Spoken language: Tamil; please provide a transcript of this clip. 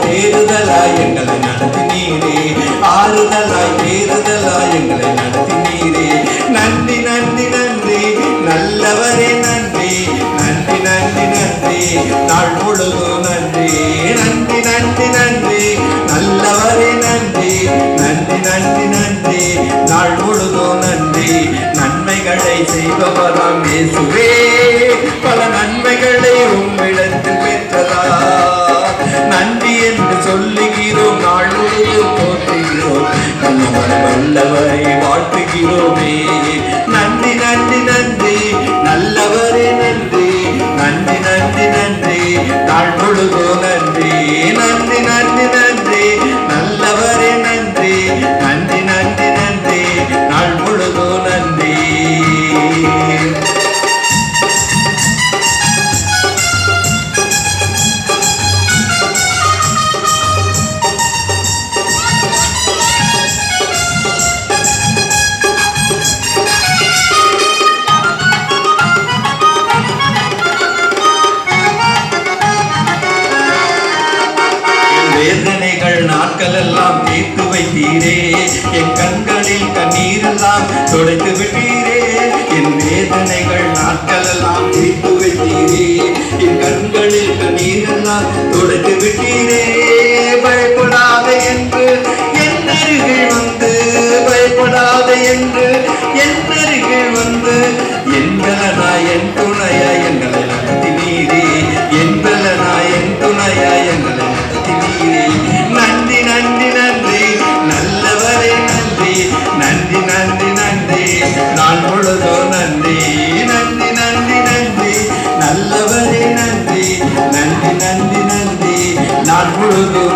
தேறுதலாய் எங்களை நடத்தினீரே, ஆறுதலாய் தேறுதலாய் எங்களை நடத்தினீரே. நன்றி நன்றி நன்றி நல்லவரே நன்றி, நன்றி நன்றி நன்றி நாள் முழுதும் நன்றி. நன்றி நன்றி நன்றி நல்லவரே நன்றி, நன்றி நன்றி நன்றி நாள் முழுதும் நன்றி. நன்மைகளை செய்பவராம் இயேசுவே, பல நன்மைகளை உம்மிடத்தில் பெற்றதா நன்றி என்று சொல்லுகிறோம். நாள் முழுதும் போற்றுகிறோம், வல்லவரை வாழ்த்துகிறோமே. நன்றி நன்றி நன்றி நல்லவரே நன்றி, நன்றி நன்றி நன்றி நாள் முழுதும் நன்றி. நன்றி நன்றி நன்றி நல்லவரே நன்றி, நன்றி நன்றி நன்றி நாள் முழுதும் நன்றி. வேதனைகள் நாட்கள் எல்லாம் தீர்த்து வைத்தீரே, என் கண்களில் கண்ணீர் எல்லாம் துடைத்து விட்டீரே. என் வேதனைகள் நாட்கள் எல்லாம் தீர்த்து வைத்தீரே, என் கண்களில் கண்ணீர் எல்லாம் துடைத்து விட்டீரே. பயப்படாத என்று என் அருகில் வந்து, பயப்படாத என்று என் அருகில் வந்து, என் பலனாய் என் துணையாய் எங்களை நடத்தினீரே, என் பலனாய் என் துணையாய் எங்களை நடத்தினீரே. நன்றி நன்றி நன்றி நல்லவரே நன்றி, நன்றி நன்றி நன்றி நான் முழுதும் நன்றி. நன்றி நன்றி நன்றி நல்லவரே நன்றி, நன்றி நன்றி நன்றி நான் முழுதும்